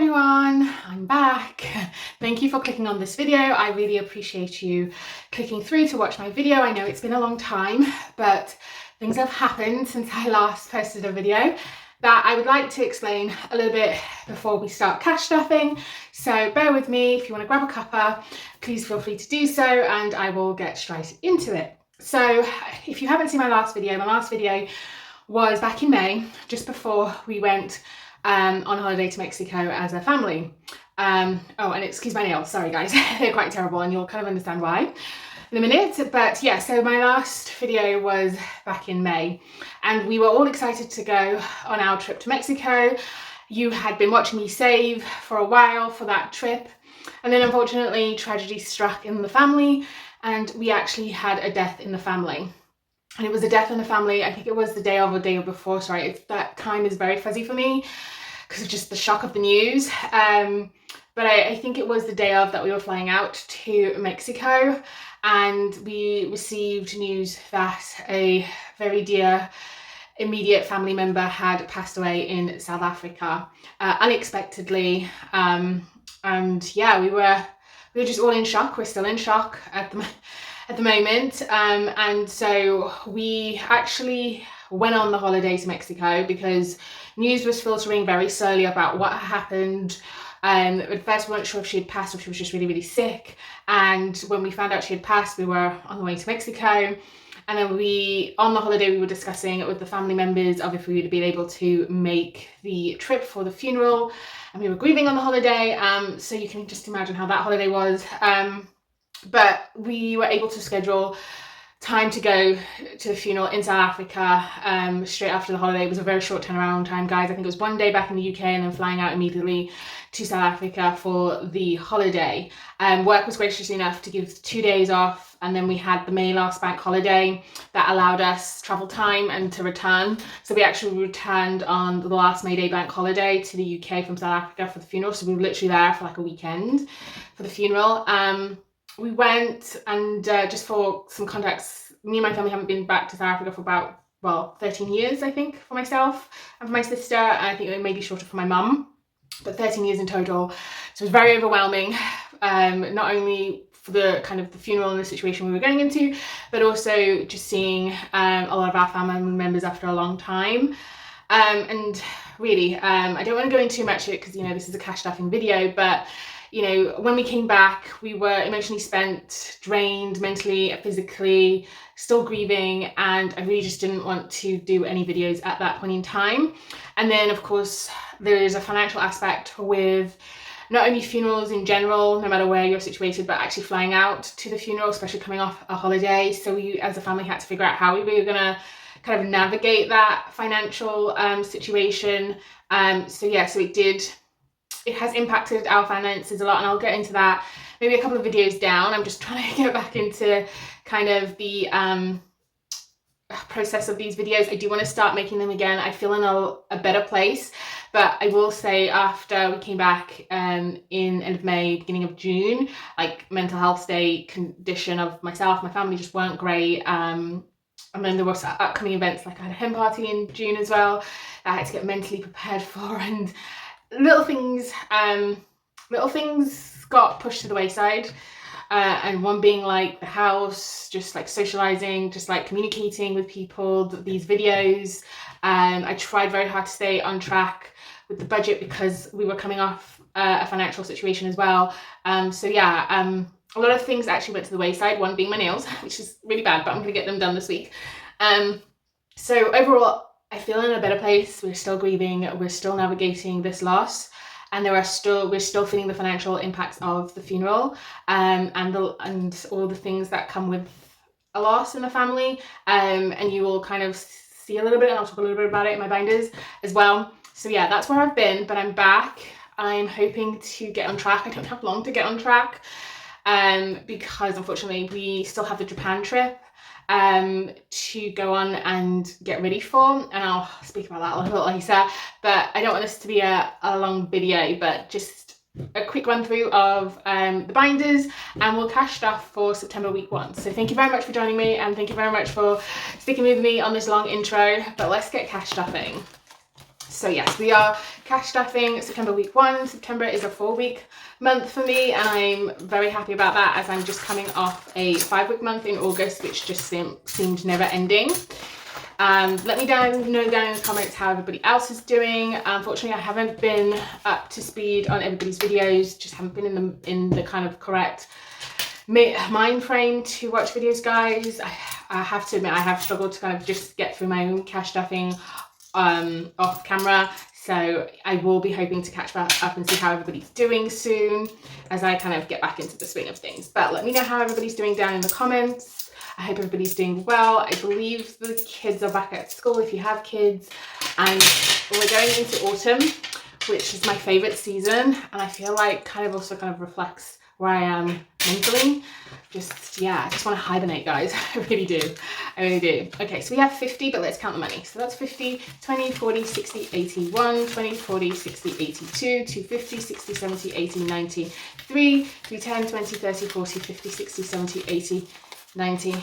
everyone, I'm back. Thank you for clicking on this video. I really appreciate you clicking through to watch my video. I know it's been a long time, but things have happened since I last posted a video that I would like to explain a little bit before we start cash stuffing. So bear with me. If you want to grab a cuppa, please feel free to do so, and I will get straight into it. So if you haven't seen my last video was back in May, just before we went on holiday to Mexico as a family. Oh, and excuse my nails, sorry guys, they're quite terrible and you'll kind of understand why in a minute. But yeah, so my last video was back in May and we were all excited to go on our trip to Mexico. You had been watching me save for a while for that trip, and then unfortunately tragedy struck in the family and we actually had a death in the family. And it was a death in the family, I think it was the day of or day before, sorry, that time is very fuzzy for me because of just the shock of the news. But I think it was the day of that we were flying out to Mexico, and we received news that a very dear immediate family member had passed away in South Africa unexpectedly. And yeah, we were just all in shock. We're still in shock at the moment, and so we actually went on the holiday to Mexico because news was filtering very slowly about what happened. At first we weren't sure if she had passed or if she was just really, really sick, and when we found out she had passed, we were on the way to Mexico. And then on the holiday, we were discussing it with the family members of if we would be able to make the trip for the funeral, and we were grieving on the holiday, so you can just imagine how that holiday was. But we were able to schedule time to go to the funeral in South Africa straight after the holiday. It was a very short turnaround time, guys. I think it was one day back in the UK and then flying out immediately to South Africa for the holiday. Work was gracious enough to give 2 days off, and then we had the May last bank holiday that allowed us travel time and to return. So we actually returned on the last May Day bank holiday to the UK from South Africa for the funeral. So we were literally there for like a weekend for the funeral. We went, and just for some context, me and my family haven't been back to South Africa for about, well, 13 years, I think, for myself and for my sister. And I think it may be shorter for my mum, but 13 years in total. So it was very overwhelming, not only for the kind of the funeral and the situation we were going into, but also just seeing a lot of our family members after a long time. And really, I don't want to go into too much of it because, you know, this is a cash stuffing video, but you know, when we came back, we were emotionally spent, drained, mentally, physically, still grieving, and I really just didn't want to do any videos at that point in time. And then, of course, there is a financial aspect with not only funerals in general, no matter where you're situated, but actually flying out to the funeral, especially coming off a holiday. So we, as a family, had to figure out how we were going to kind of navigate that financial situation. So yeah, so it has impacted our finances a lot, and I'll get into that maybe a couple of videos down. I'm just trying to get back into kind of the process of these videos. I do want to start making them again. I feel in a better place, but I will say after we came back in end of May, beginning of June, like mental health state, condition of myself, my family just weren't great. And then there was upcoming events, like I had a hen party in June as well, I had to get mentally prepared for, and little things got pushed to the wayside, and one being like the house, just like socializing, just like communicating with people, these videos. I tried very hard to stay on track with the budget because we were coming off a financial situation as well. So yeah, a lot of things actually went to the wayside, one being my nails, which is really bad, but I'm gonna get them done this week. So overall, I feel in a better place. We're still grieving, we're still navigating this loss, and we're still feeling the financial impacts of the funeral, and all the things that come with a loss in the family. And you will kind of see a little bit, and I'll talk a little bit about it in my binders as well. So yeah, that's where I've been, but I'm back. I'm hoping to get on track. I don't have long to get on track, because unfortunately we still have the Japan trip to go on and get ready for, and I'll speak about that a little bit later. But I don't want this to be a long video, but just a quick run through of the binders, and we'll cash stuff for September week 1. So thank you very much for joining me, and thank you very much for sticking with me on this long intro, but let's get cash stuffing. So yes, we are cash stuffing September week 1. September is a 4-week month for me, and I'm very happy about that, as I'm just coming off a 5-week month in August, which just seemed never ending. Let me know down in the comments how everybody else is doing. Unfortunately, I haven't been up to speed on everybody's videos, just haven't been in the kind of correct mind frame to watch videos, guys. I have to admit, I have struggled to kind of just get through my own cash stuffing off camera. So I will be hoping to catch back up and see how everybody's doing soon as I kind of get back into the swing of things. But let me know how everybody's doing down in the comments. I hope everybody's doing well. I believe the kids are back at school if you have kids, and we're going into autumn, which is my favorite season, and I feel like kind of also kind of reflects where I am mentally. I just want to hibernate, guys. I really do. Okay, so we have 50, but let's count the money. So that's 50, 20, 40, 60, 80, 1, 20, 40, 60, 82, 250, 60, 70, 80, 90, 3, 310, 20, 30, 40, 50, 60, 70, 80, 90,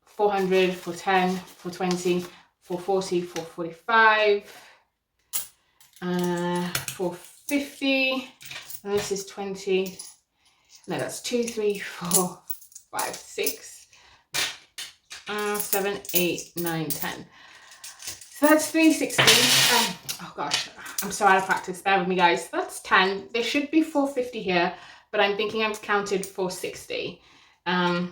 400, 410, 420, 440, 445, 450, and this is 20, no, that's 2, 3, 4, 5, 6, 7, 8, 9, 10. So that's 360. Oh gosh, I'm so out of practice. Bear with me, guys. That's 10. There should be 450 here, but I'm thinking I've counted 460. I'll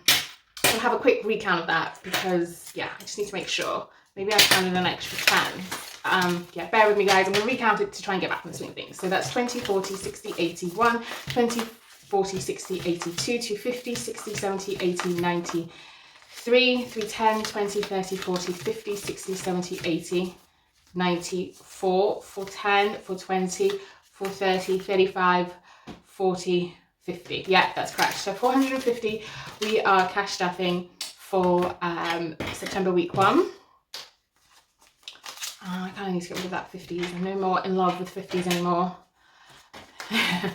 have a quick recount of that because, yeah, I just need to make sure. Maybe I counted an extra 10. Bear with me, guys. I'm going to recount it to try and get back in the swing of things. So that's 20, 40, 60, 81, 20, 40, 60, 82, 250, 60, 70, 80, 90, 3, 310, 20, 30, 40, 50, 60, 70, 80, 90, 4, 410, 420, 430, 35, 40, 50. Yeah, that's correct. So 450 we are cash stuffing for September week 1. I kind of need to get rid of that 50s. I'm no more in love with 50s anymore. I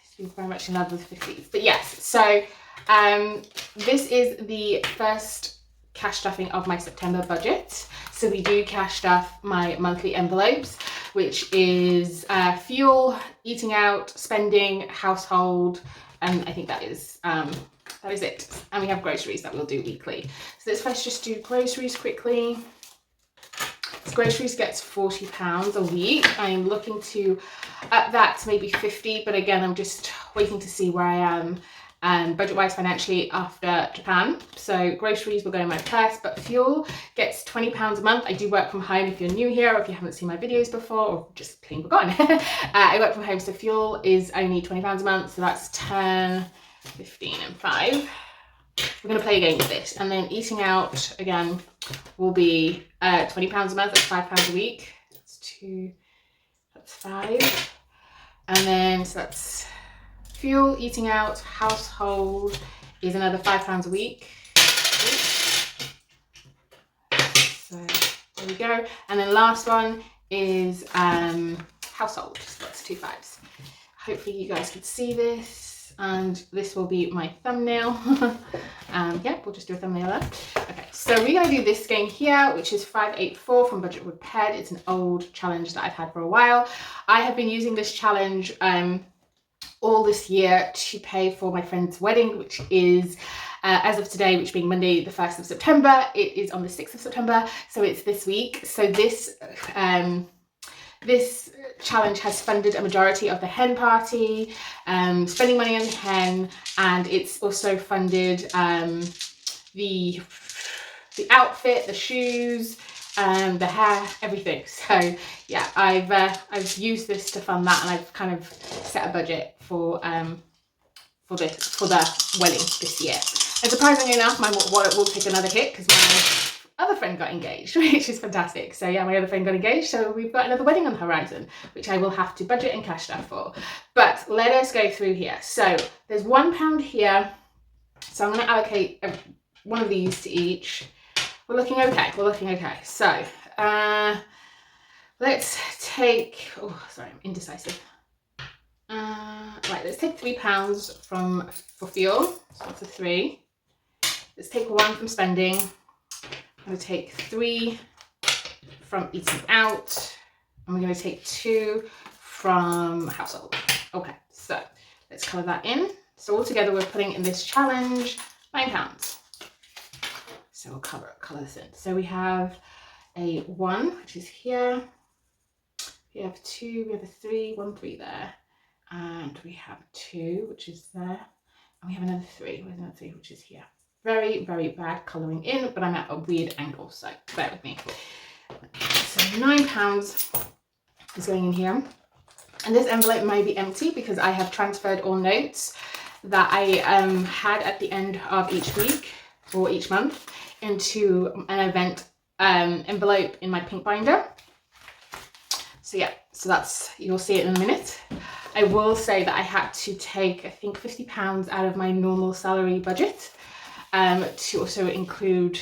used to be very much in love with 50s. But yes, so this is the first cash stuffing of my September budget. So we do cash stuff my monthly envelopes, which is fuel, eating out, spending, household, and I think that is it. And we have groceries that we'll do weekly. So let's first just do groceries quickly. So groceries gets £40 a week. I'm looking to up that to maybe 50, but again, I'm just waiting to see where I am budget-wise financially after Japan. So groceries will go in my purse, but fuel gets £20 a month. I do work from home if you're new here or if you haven't seen my videos before or just plain forgotten. I work from home, so fuel is only £20 a month. So that's 10, 15 and 5. We're going to play a game with this. And then eating out, again, will be £20 a month. That's £5 a week. That's 2, that's 5. And then, so that's fuel, eating out, household is another £5 a week. So there we go. And then last one is household. So that's 2 5s. Hopefully you guys can see this. And this will be my thumbnail. We'll just do a thumbnail there. Okay, so we're going to do this game here, which is 584 from Budget Repaired. It's an old challenge that I've had for a while. I have been using this challenge all this year to pay for my friend's wedding, which is as of today, which being Monday the 1st of September. It is on the 6th of September, so it's this week. So this this challenge has funded a majority of the hen party, spending money on the hen, and it's also funded the outfit, the shoes, the hair, everything. So yeah, I've used this to fund that, and I've kind of set a budget for the wedding this year. And surprisingly enough, my wallet will take another hit because my other friend got engaged, which is fantastic. So yeah, my other friend got engaged, so we've got another wedding on the horizon, which I will have to budget and cash stuff for. But let us go through here. So there's £1 here. So I'm going to allocate one of these to each. We're looking okay. So let's take, I'm indecisive. Right, let's take £3 for fuel. So that's a 3. Let's take 1 from spending. I'm going to take 3 from eating out. and we're going to take 2 from household. Okay, so let's colour that in. So altogether we're putting in this challenge £9. So we'll colour this in. So we have a 1, which is here. We have 2, we have a 3, 1, 3 there. And we have 2, which is there. And we have another 3, where's another 3, which is here. Very, very bad colouring in, but I'm at a weird angle, so bear with me. So £9 is going in here. And this envelope may be empty because I have transferred all notes that I had at the end of each week or each month into an event envelope in my pink binder. So yeah, so that's, you'll see it in a minute. I will say that I had to take, I think, £50 out of my normal salary budget to also include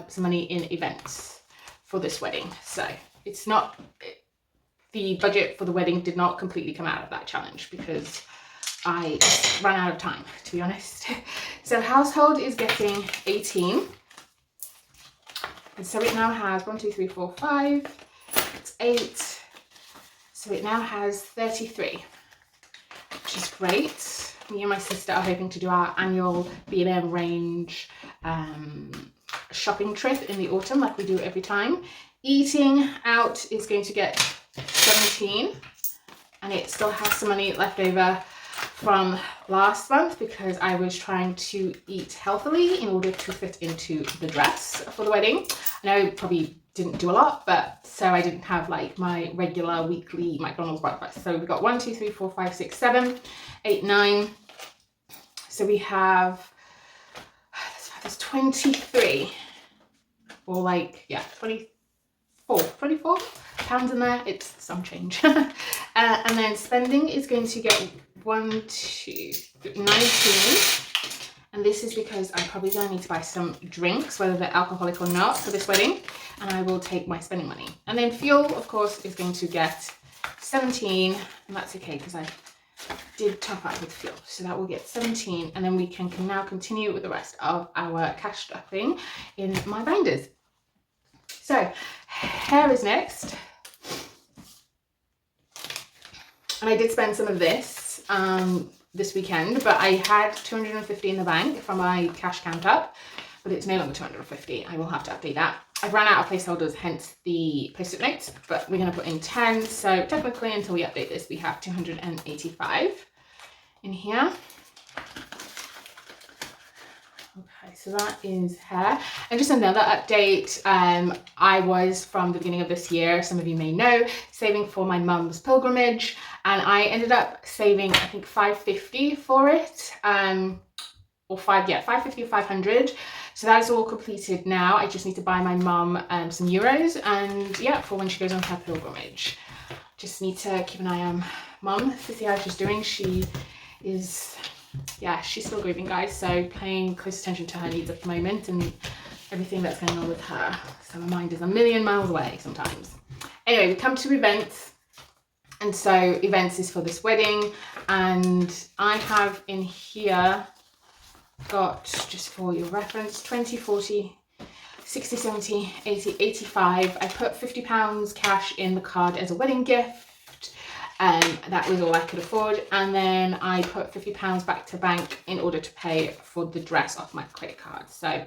some money in events for this wedding. So it's not, the budget for the wedding did not completely come out of that challenge because I just ran out of time, to be honest. So household is getting 18. And so it now has 1, 2, 3, 4, 5, it's 8. So it now has 33, which is great. Me and my sister are hoping to do our annual B&M range shopping trip in the autumn, like we do every time. Eating out is going to get 17, and it still has some money left over from last month because I was trying to eat healthily in order to fit into the dress for the wedding. I know probably didn't do a lot, but so I didn't have like my regular weekly McDonald's breakfast. So we've got 1, 2, 3, 4, 5, 6, 7, 8, 9. So we have, there's 23, or like, yeah, 24 pounds in there. It's some change. And then spending is going to get 1, 2, 19. And this is because I'm probably going to need to buy some drinks, whether they're alcoholic or not, for this wedding. And I will take my spending money. And then fuel, of course, is going to get 17. And that's okay because I did top up with fuel. So that will get 17. And then we can now continue with the rest of our cash stuffing in my binders. So hair is next. And I did spend some of this this weekend, but I had 250 in the bank from my cash count up, but it's no longer 250. I will have to update that. I've run out of placeholders, hence the post-it notes, but we're going to put in 10. So technically, until we update this, we have 285 in here. Okay, so that is hair. And just another update, I was, from the beginning of this year, some of you may know, saving for my mum's pilgrimage, and I ended up saving, I think, $550 for it, or 550 or 500. So that's all completed now. I just need to buy my mum some euros, and yeah, for when she goes on her pilgrimage. Just need to keep an eye on mum to see how she's doing. She is, yeah, she's still grieving, guys, so paying close attention to her needs at the moment and everything that's going on with her. So my mind is a million miles away sometimes. Anyway, we come to events, and so events is for this wedding, and I have in here got, just for your reference, 20, 40, 60, 70, 80, 85. I put £50 cash in the card as a wedding gift. That was all I could afford, and then I put £50 back to bank in order to pay for the dress off my credit card. So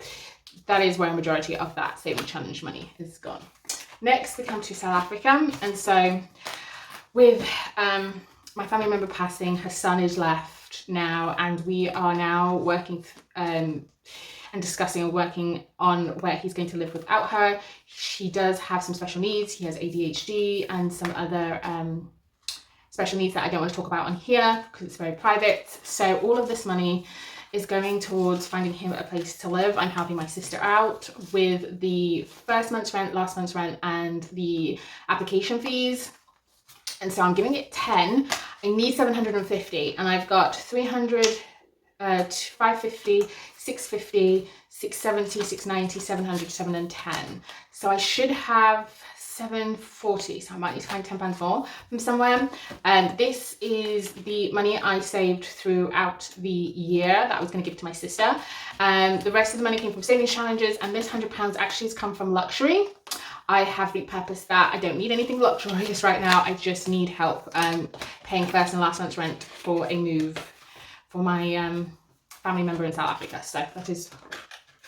that is where a majority of that saving challenge money is gone. Next, we come to South Africa, and so with my family member passing, her son is left now, and we are now working and discussing and working on where he's going to live without her. She does have some special needs. He has ADHD and some other special needs that I don't want to talk about on here because it's very private. So all of this money is going towards finding him a place to live. I'm helping my sister out with the first month's rent, last month's rent, and the application fees. And so I'm giving it 10. I need 750, and I've got 300, 550, 650, 670, 690, 700, 710. So I should have 740, so I might need to find £10 more from somewhere. This is the money I saved throughout the year that I was going to give to my sister. The rest of the money came from savings challenges, and this £100 actually has come from luxury. I have repurposed that. I don't need anything luxurious right now. I just need help paying first and last month's rent for a move for my family member in South Africa. So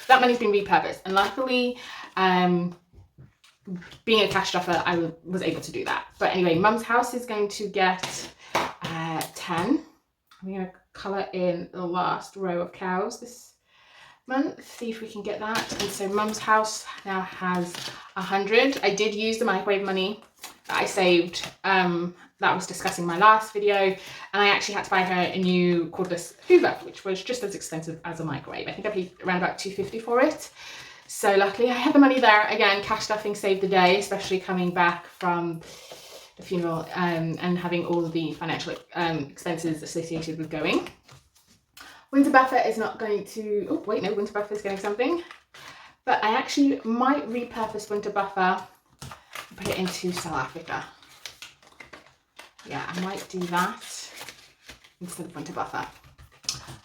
that money's been repurposed, and luckily being a cash shopper, I was able to do that. But anyway, Mum's house is going to get 10. I'm going to colour in the last row of cows this month, see if we can get that. And so Mum's house now has 100. I did use the microwave money that I saved, that I was discussing in my last video, and I actually had to buy her a new cordless Hoover, which was just as expensive as a microwave. I think I paid around about $2.50 for it. So luckily I had the money there. Again, cash stuffing saved the day, especially coming back from the funeral and having all of the financial expenses associated with going. Winter buffer is not going to, oh wait, no, winter buffer is getting something. But I actually might repurpose winter buffer and put it into South Africa. Yeah, I might do that instead of winter buffer.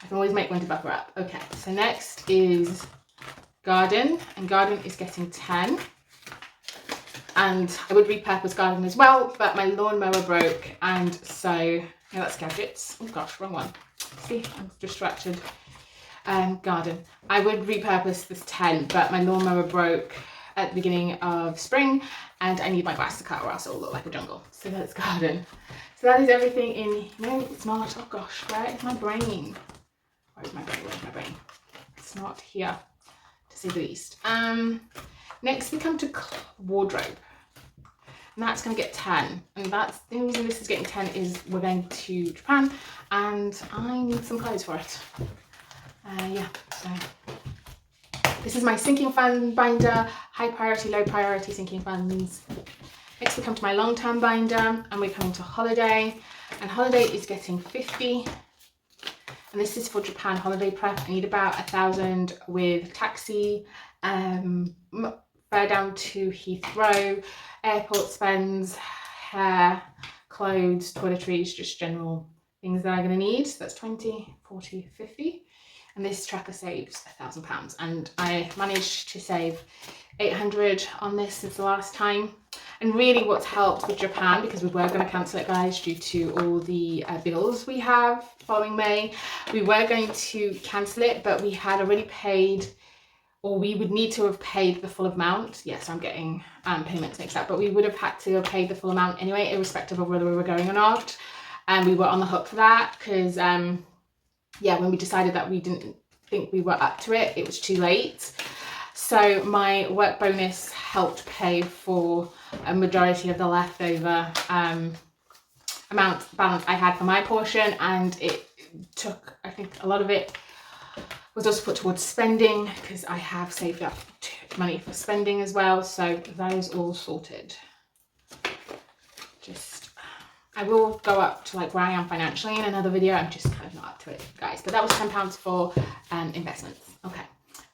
I can always make winter buffer up. Okay, so next is garden, and garden is getting 10. And I would repurpose garden as well, but my lawnmower broke, and so, yeah, that's gadgets. Oh gosh, wrong one. See, I'm distracted. Garden. I would repurpose this 10, but my lawnmower broke at the beginning of spring, and I need my grass to cut or else it will look like a jungle. So that's garden. So that is everything in, no, it's not. Oh gosh, where is my brain? Where's my brain? Where's my brain? It's not here, to say the least. Next we come to wardrobe, and that's going to get 10, and that's the only reason this is getting 10 is we're going to Japan and I need some clothes for it. Yeah, so this is my sinking fund binder, high priority, low priority sinking funds. Next we come to my long-term binder, and we're coming to holiday, and holiday is getting 50. And this is for Japan holiday prep. I need about 1,000 with taxi, fare down to Heathrow, airport spends, hair, clothes, toiletries, just general things that I'm going to need. So that's 20, 40, 50. And this tracker saves £1,000. And I managed to save 800 on this since the last time. And really what's helped with Japan, because we were going to cancel it, guys, due to all the bills we have following May, we were going to cancel it, but we had already paid, or we would need to have paid the full amount. Yes, I'm getting payments mixed up, but we would have had to have paid the full amount anyway, irrespective of whether we were going or not. And we were on the hook for that because, yeah, when we decided that we didn't think we were up to it, it was too late. So my work bonus helped pay for a majority of the leftover balance I had for my portion, and it took, I think a lot of it was also put towards spending because I have saved up money for spending as well. So that is all sorted. I will go up to like where I am financially in another video. I'm just kind of not up to it, guys. But that was £10 for investments. Okay.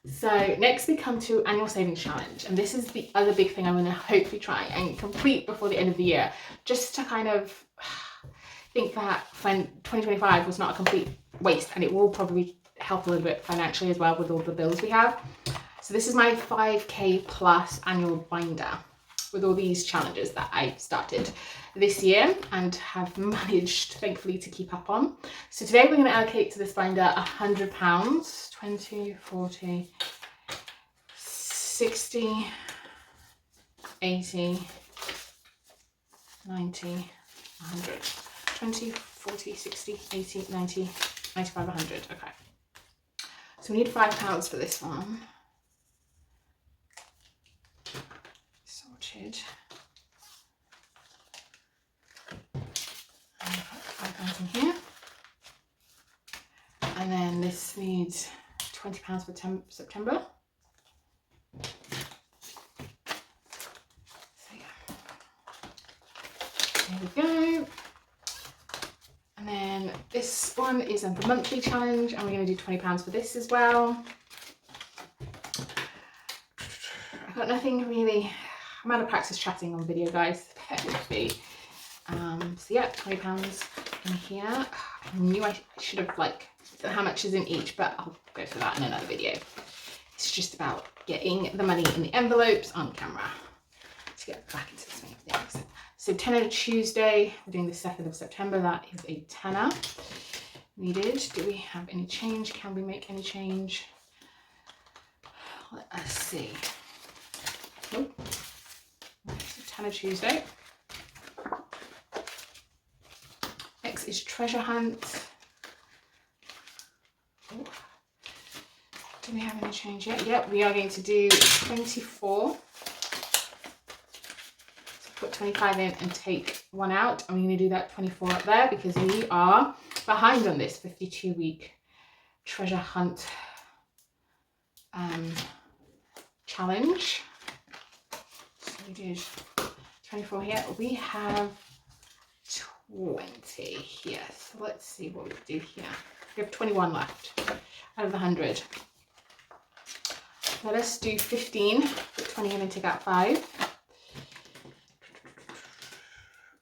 So next we come to annual savings challenge, and this is the other big thing I'm going to hopefully try and complete before the end of the year, just to kind of think that when 2025 was not a complete waste, and it will probably help a little bit financially as well with all the bills we have. So this is my 5k plus annual binder with all these challenges that I started this year and have managed thankfully to keep up on. So today we're going to allocate to this binder £100, 20, 40, 60, 80, 90, 100, 20, 40, 60, 80, 90, 95, 100. Okay. So we need £5 for this one. Sorted. And £5 in here. And then this needs £20 for September. So yeah. There we go. And then this one is a monthly challenge, and we're going to do £20 for this as well. I've got nothing really. I'm out of practice chatting on video, guys. So yeah, £20 in here. I knew I should have like said how much is in each, but I'll go for that in another video. It's just about getting the money in the envelopes on camera. get back into the swing of things. So tenner Tuesday, we're doing the 2nd of September. That is a tenner needed. Do we have any change? Can we make any change? Let us see. Nope. So tenner Tuesday. Next is treasure hunt. Oh. Do we have any change yet? Yep, we are going to do 24. So put 25 in and take one out. I'm going to do that 24 up there because we are behind on this 52-week treasure hunt challenge. So we did 24 here. We have 20 here. So let's see what we do here. We have 21 left out of the 100. Let us do 15, put 20 in and take out 5.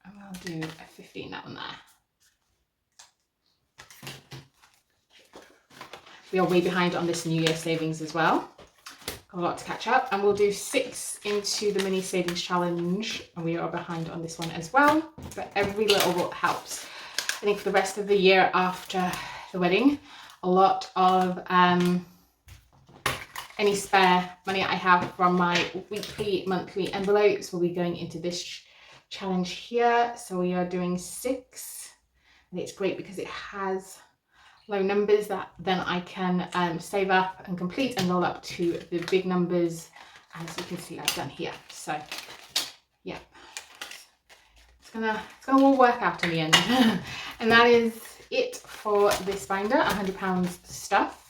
And we'll do a 15, that one there. We are way behind on this New Year savings as well. Got a lot to catch up. And we'll do 6 into the mini savings challenge. And we are behind on this one as well. But every little helps. I think for the rest of the year after the wedding, a lot of any spare money I have from my weekly, monthly envelopes will be going into this challenge here. So we are doing 6, and it's great because it has low numbers that then I can save up and complete and roll up to the big numbers, as you can see I've done here. So yeah, it's gonna all work out in the end. And that is it for this binder, £100 stuffed.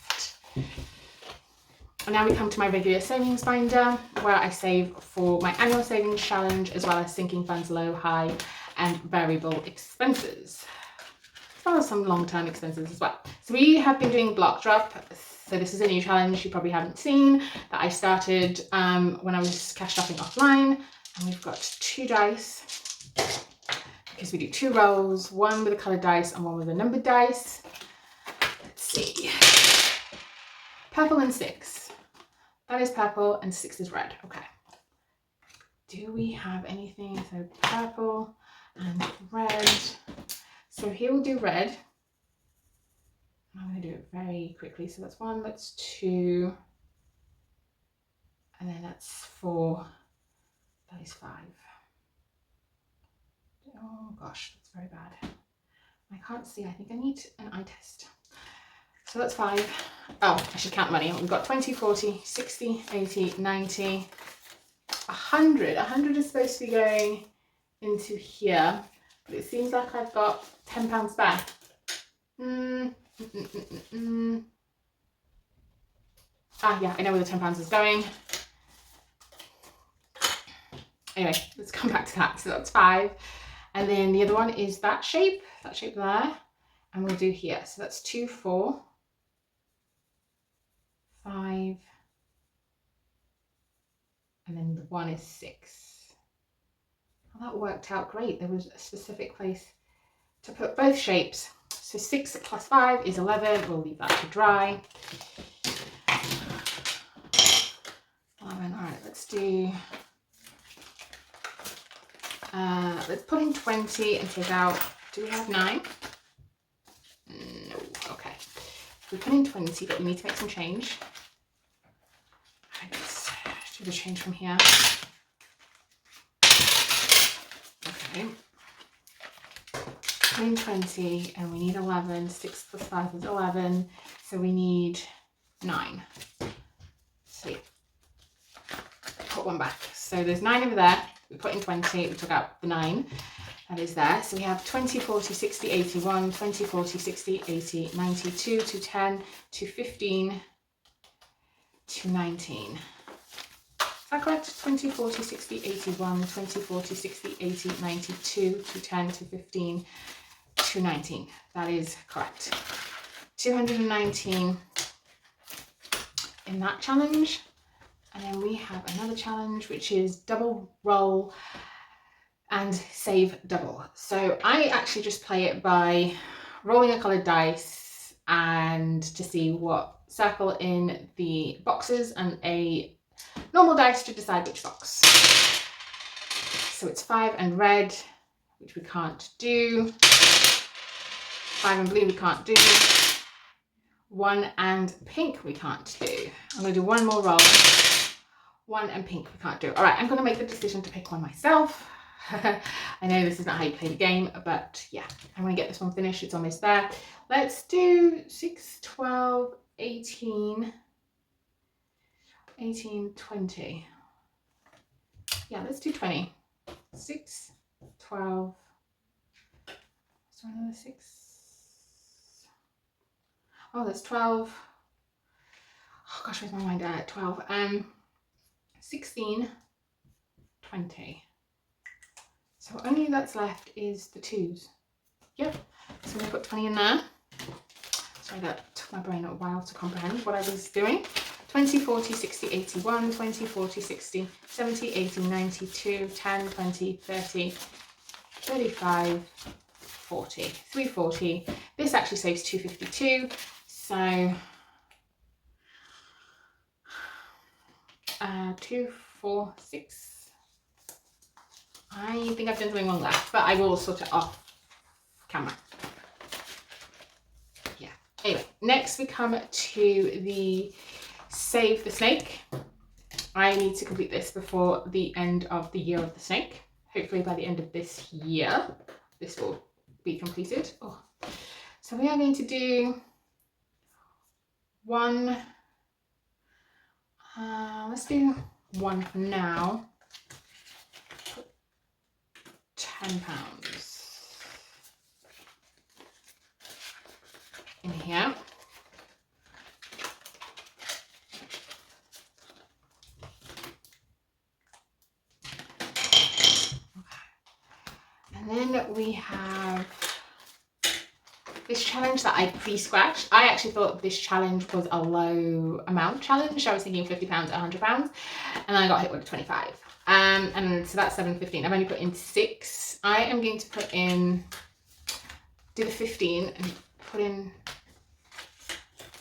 And now we come to my regular savings binder, where I save for my annual savings challenge, as well as sinking funds, low, high, and variable expenses, as well as some long-term expenses as well. So we have been doing block drop. So this is a new challenge you probably haven't seen that I started when I was cash shopping offline. And we've got 2 dice, because we do 2 rolls, one with a coloured dice and one with a numbered dice. Let's see. Purple and 6. That is purple and 6 is red. Okay. Do we have anything? So purple and red. So here we'll do red. I'm going to do it very quickly. So that's 1, that's 2, and then that's 4. That is 5. Oh gosh, that's very bad. I can't see. I think I need an eye test. So that's 5. Oh, I should count money. We've got 20, 40, 60, 80, 90, 100. 100 is supposed to be going into here, but it seems like I've got £10 spare. Ah, yeah, I know where the £10 is going. Anyway, let's come back to that. So that's 5. And then the other one is that shape there. And we'll do here. So that's 2, 4, 5, and then the 1 is 6. Well, that worked out great. There was a specific place to put both shapes. So 6 plus 5 is 11. We'll leave that to dry. 11. All right, let's do. Let's put in 20 and take out. Do we have 9? No. Okay. We put in 20, but we need to make some change. Let's do the change from here. Okay. Put in 20, and we need 11. 6 plus 5 is 11. So we need 9. So yeah. Put 1 back. So there's 9 over there. We put in 20. We took out the 9. That is there. So we have 20, 40, 60, 81, 20, 40, 60, 80, 92, 210, 215, 219. Is that correct? 20, 40, 60, 81, 20, 40, 60, 80, 92, 210, 215, 219. That is correct. 219 in that challenge. And then we have another challenge, which is double roll and save double. So I actually just play it by rolling a coloured dice and to see what circle in the boxes, and a normal dice to decide which box. So it's 5 and red, which we can't do. 5 and blue we can't do. 1 and pink we can't do. I'm going to do one more roll. 1 and pink we can't do. All right, I'm going to make the decision to pick one myself. I know this is not how you play the game, but yeah, I'm going to get this one finished. It's almost there. Let's do 6, 12, 18, 20. Yeah, let's do 20. 6, 12. Is there another 6? Oh, there's 12. Oh gosh, where's my mind at? 12. 16, 20. So only that's left is the 2s. Yep. So I'm going to put 20 in there. Sorry, that took my brain a while to comprehend what I was doing. 20, 40, 60, 81, 20, 40, 60, 70, 80, 92, 10, 20, 30, 35, 40. 340. This actually saves 252. So 2, 4, 6. I think I've done something wrong there, but I will sort it off camera. Yeah. Anyway, next we come to the Save the Snake. I need to complete this before the end of the year of the snake. Hopefully by the end of this year, this will be completed. Oh. So we are going to do one. Let's do one for now. £10 in here. And then we have this challenge that I pre-scratched. I actually thought this challenge was a low amount challenge. I was thinking £50, £100, and I got hit with 25. And so that's 7.15. I've only put in 6. I am going to put in, do the 15 and put in, do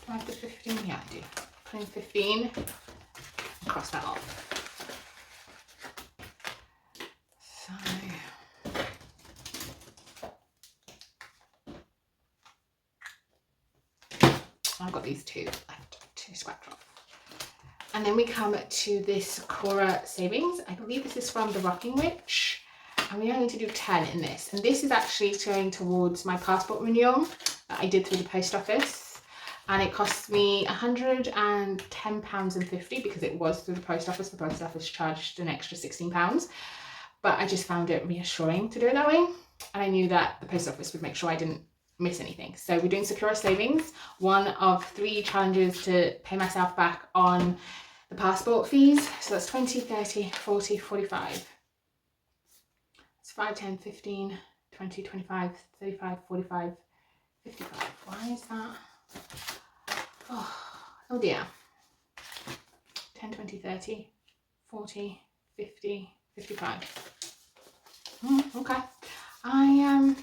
I have the 15? Yeah, I do. Put in 15, cross that off. So, I've got these 2 left to scratch off. And then we come to this Cora Savings. I believe this is from the Rocking Witch. And we only need to do 10 in this. And this is actually going towards my passport renewal that I did through the post office. And it cost me £110.50 because it was through the post office. The post office charged an extra £16. But I just found it reassuring to do it that way. And I knew that the post office would make sure I didn't miss anything. So we're doing Secure Savings, one of 3 challenges to pay myself back on the passport fees. So that's 20, 30, 40, 45. It's 5, 10, 15, 20, 25, 35, 45, 55. Why is that? Oh dear. 10, 20, 30, 40, 50, 55. Okay. I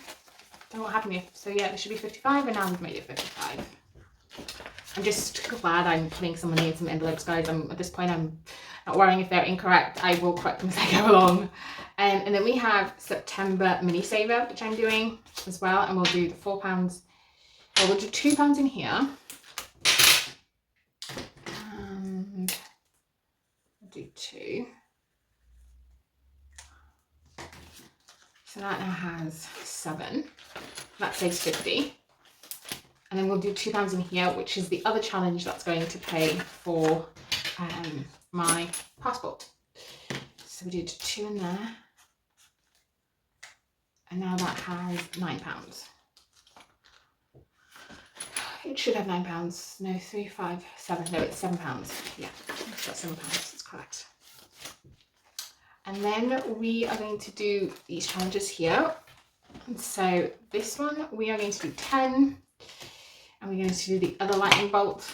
don't know what happened here. So yeah, this should be 55 and now we've made it 55. I'm just glad I'm putting some money in some envelopes, guys. At this point, I'm not worrying if they're incorrect. I will correct them as I go along. And then we have September mini saver, which I'm doing as well. And we'll do the £4. Well, we'll do £2 in here. And we'll do 2. So that now has 7. That saves 50. And then we'll do £2 in here, which is the other challenge that's going to pay for my passport. So we did 2 in there. And now that has £9. It should have £9. No, 3, 5, 7. No, it's £7. Yeah, it's got £7. That's correct. And then we are going to do these challenges here. And so this one, we are going to do 10. And we're going to do the other lightning bolt.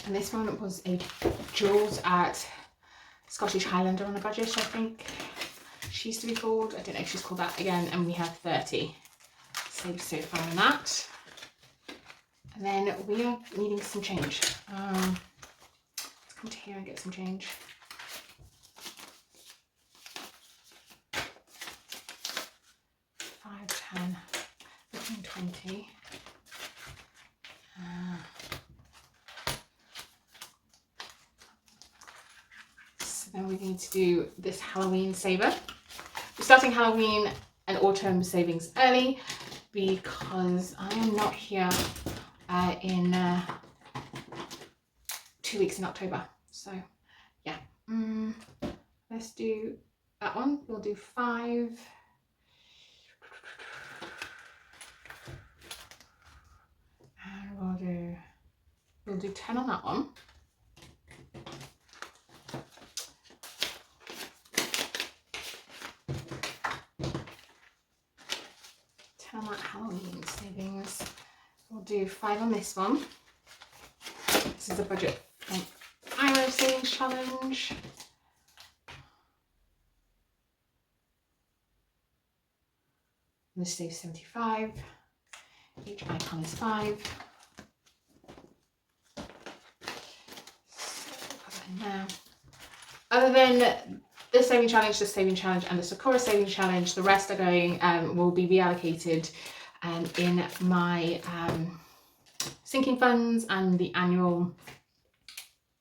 And this one was a Jules at Scottish Highlander on a budget, I think she used to be called. I don't know if she's called that again. And we have 30 saved so far on that. And then we are needing some change. Let's come to here and get some change. $5, $10, $15, $20. So then we need to do this Halloween saver. We're starting Halloween and autumn savings early because I am not here in 2 weeks in October. So yeah, let's do that one. We'll do 5. And we'll do 10 on that one. On that Halloween savings. We'll do 5 on this one. This is a budget from IRO savings challenge. This saves 75. Each icon is 5. So put that in there. Other than this saving challenge, the saving challenge, and the Sakura saving challenge, the rest are going will be reallocated in my sinking funds and the annual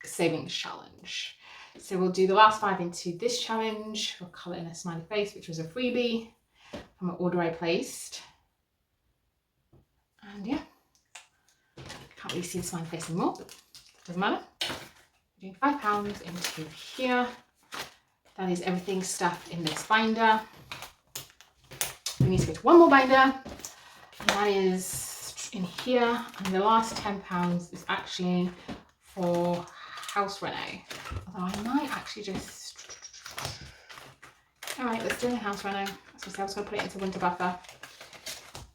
savings challenge. So we'll do the last 5 into this challenge. We'll colour in a smiley face, which was a freebie from an order I placed. And yeah, can't really see the smiley face anymore, but doesn't matter. We're doing £5 into here. That is everything stuffed in this binder. We need to go to one more binder, and that is in here. And the last £10 is actually for house reno. Although I might actually just... Alright, let's do the house reno. As I was going to put it into winter buffer.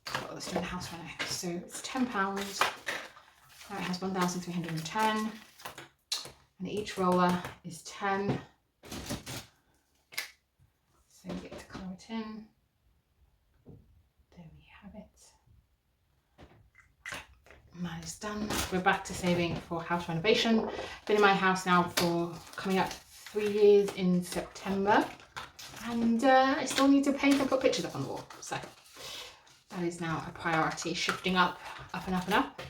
But let's do the house reno. So it's £10. That has 1,310. And each roller is 10. So we get to colour it in. There we have it. That is done. We're back to saving for house renovation. Been in my house now for coming up 3 years in September. And I still need to paint and put pictures up on the wall. So that is now a priority, shifting up and up and up,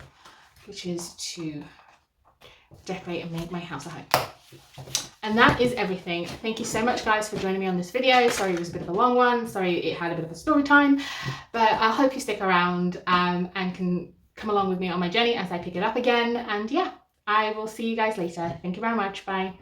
which is to decorate and make my house a home. And that is everything. Thank you so much, guys, for joining me on this video. Sorry it was a bit of a long one. Sorry it had a bit of a story time, but I hope you stick around and can come along with me on my journey as I pick it up again. And yeah, I will see you guys later. Thank you very much. Bye.